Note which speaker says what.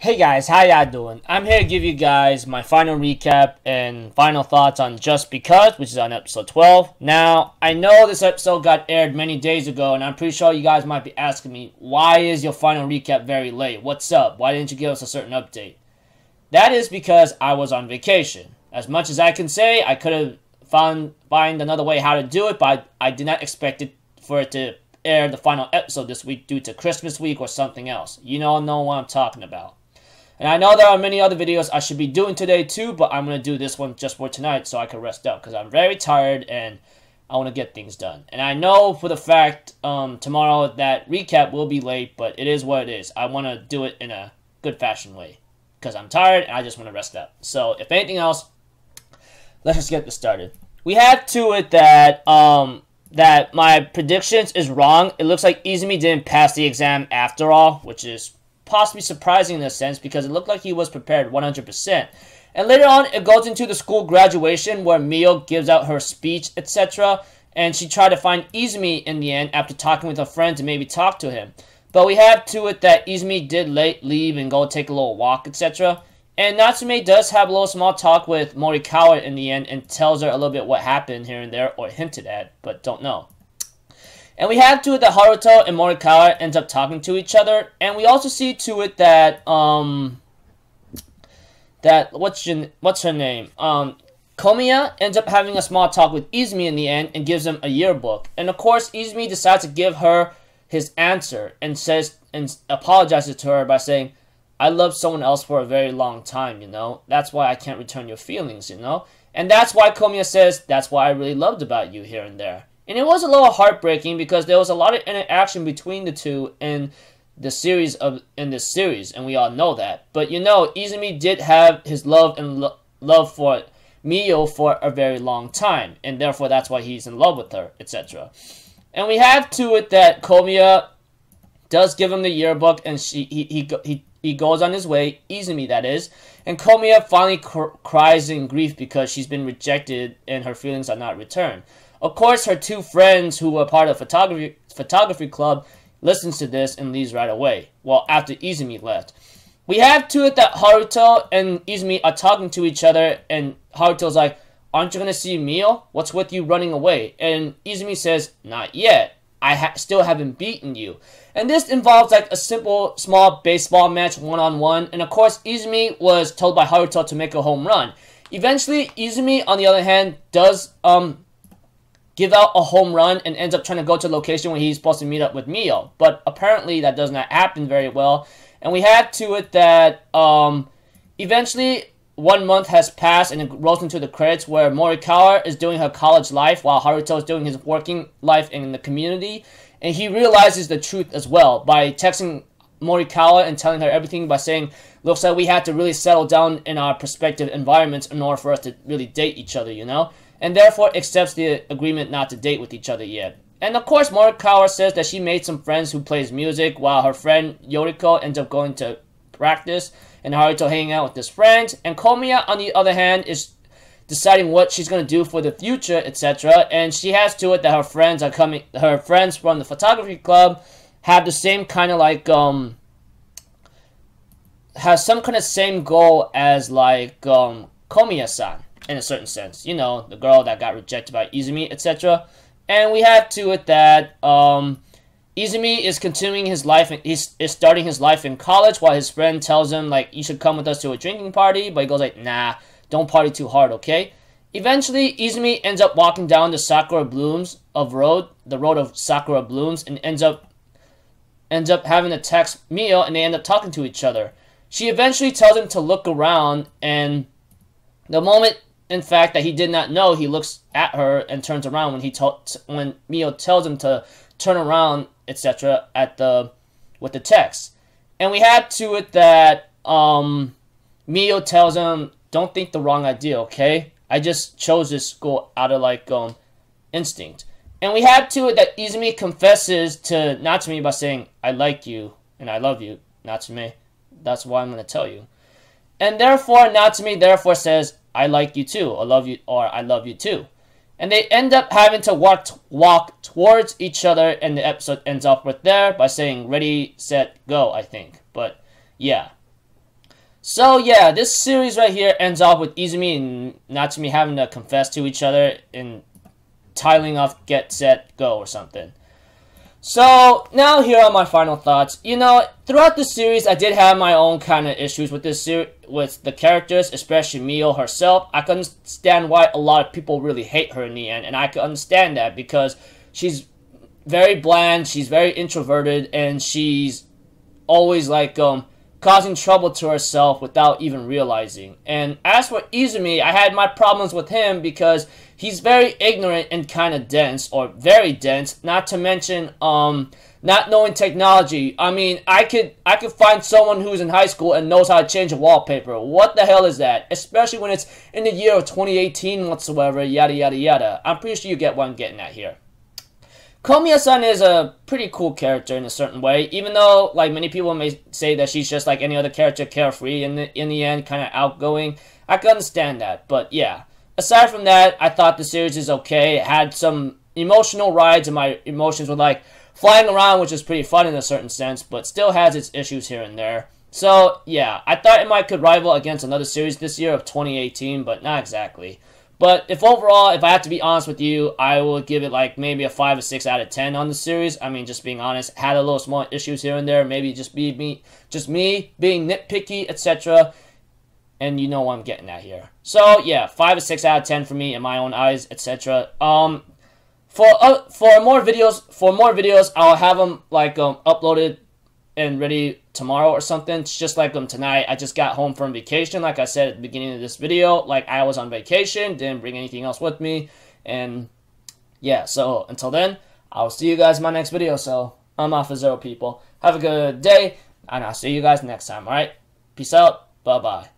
Speaker 1: Hey guys, how y'all doing? I'm here to give you guys my final recap and final thoughts on Just Because, which is on episode 12. Now, I know this episode got aired many days ago, and I'm pretty sure you guys might be asking me, why is your final recap very late? What's up? Why didn't you give us a certain update? That is because I was on vacation. As much as I can say, I could have find another way how to do it, but I did not expect it for it to air the final episode this week due to Christmas week or something else. You all know what I'm talking about. And I know there are many other videos I should be doing today too, but I'm going to do this one just for tonight so I can rest up because I'm very tired and I want to get things done. And I know for the fact tomorrow that recap will be late, but it is what it is. I want to do it in a good fashion way because I'm tired and I just want to rest up. So if anything else, let's just get this started. We have to it that that my predictions is wrong. It looks like Izumi didn't pass the exam after all, which is possibly surprising in a sense because it looked like he was prepared 100%. And later on, it goes into the school graduation where Mio gives out her speech, etc. And she tried to find Izumi in the end after talking with her friends and maybe talk to him. But we have to it that Izumi did leave and go take a little walk, etc. And Natsume does have a little small talk with Morikawa in the end and tells her a little bit what happened here and there, or hinted at, but don't know. And we have to it that Haruto and Morikawa ends up talking to each other, and we also see to it that what's her name? Komiya ends up having a small talk with Izumi in the end and gives him a yearbook. And of course, Izumi decides to give her his answer and says and apologizes to her by saying, "I loved someone else for a very long time, you know. That's why I can't return your feelings, you know." And that's why Komiya says, "That's what I really loved about you," here and there. And it was a little heartbreaking because there was a lot of interaction between the two in this series, and we all know that. But you know, Izumi did have his love and love for Mio for a very long time, and therefore that's why he's in love with her, etc. And we have to it that Komiya does give him the yearbook, and he goes on his way, Izumi that is, and Komiya finally cries in grief because she's been rejected and her feelings are not returned. Of course, her two friends who were part of photography club listens to this and leaves right away. Well, after Izumi left. We have to it that Haruto and Izumi are talking to each other, and Haruto's like, "Aren't you going to see Mio? What's with you running away?" And Izumi says, "Not yet. I still haven't beaten you." And this involves like a simple, small baseball match one-on-one. And of course, Izumi was told by Haruto to make a home run. Eventually, Izumi, on the other hand, does give out a home run and ends up trying to go to a location where he's supposed to meet up with Mio. But apparently that does not happen very well. And we have to it that eventually 1 month has passed and it rolls into the credits where Morikawa is doing her college life while Haruto is doing his working life in the community. And he realizes the truth as well by texting Morikawa and telling her everything by saying, "Looks like we had to really settle down in our prospective environments in order for us to really date each other, you know?" And therefore accepts the agreement not to date with each other yet. And of course, Morikawa says that she made some friends who plays music while her friend Yoriko ends up going to practice and Haruto hanging out with his friends. And Komiya, on the other hand, is deciding what she's going to do for the future, etc. And she has to it that her friends from the photography club have the same kind of like, has some kind of same goal as like Komiya-san. In a certain sense, you know, the girl that got rejected by Izumi, etc. And we have to it that Izumi is continuing his life, and is starting his life in college, while his friend tells him like, "You should come with us to a drinking party," but he goes like, "Nah, don't party too hard, okay?" Eventually, Izumi ends up walking down the Sakura Blooms the road of Sakura Blooms, and ends up having to text Mio, and they end up talking to each other. She eventually tells him to look around, and the moment, in fact, that he did not know, he looks at her and turns around when Mio tells him to turn around, etc. with the text. And we have to it that Mio tells him, "Don't think the wrong idea, okay? I just chose this school out of like instinct." And we have to it that Izumi confesses to Natsume by saying, "I like you and I love you, Natsume. That's why I'm gonna tell you." And therefore Natsume says, "I like you too," or I love you too. And they end up having to walk towards each other, and the episode ends off with there by saying, "Ready, set, go," I think. But yeah. So yeah, this series right here ends off with Izumi and Natsumi having to confess to each other and tiling off get, set, go or something. So now here are my final thoughts. You know, throughout the series, I did have my own kind of issues with this series, with the characters, especially Mio herself. I can understand why a lot of people really hate her in the end, and I can understand that because she's very bland, she's very introverted, and she's always like causing trouble to herself without even realizing. And as for Izumi, I had my problems with him because he's very ignorant and kind of dense, or very dense, not to mention not knowing technology. I mean, I could find someone who's in high school and knows how to change a wallpaper. What the hell is that? Especially when it's in the year of 2018 whatsoever, yada yada yada. I'm pretty sure you get what I'm getting at here. Komiya-san is a pretty cool character in a certain way, even though, like, many people may say that she's just like any other character, carefree, in the end, kind of outgoing. I can understand that, but yeah. Aside from that, I thought the series is okay. It had some emotional rides, and my emotions were, like, flying around, which is pretty fun in a certain sense, but still has its issues here and there. So, yeah, I thought it could rival against another series this year of 2018, but not exactly. But if overall, if I have to be honest with you, I will give it like maybe a 5 or 6 out of 10 on the series. I mean, just being honest, had a little small issues here and there. Maybe just me being nitpicky, etc. And you know what I'm getting at here. So yeah, 5 or 6 out of 10 for me in my own eyes, etc. For more videos, I'll have them like uploaded and ready tomorrow or something. It's just like tonight. I just got home from vacation, like I said at the beginning of this video. Like, I was on vacation, didn't bring anything else with me, and yeah, so until then, I'll see you guys in my next video. So I'm Alpha Zero, people. Have a good day, and I'll see you guys next time. All right, peace out, bye bye.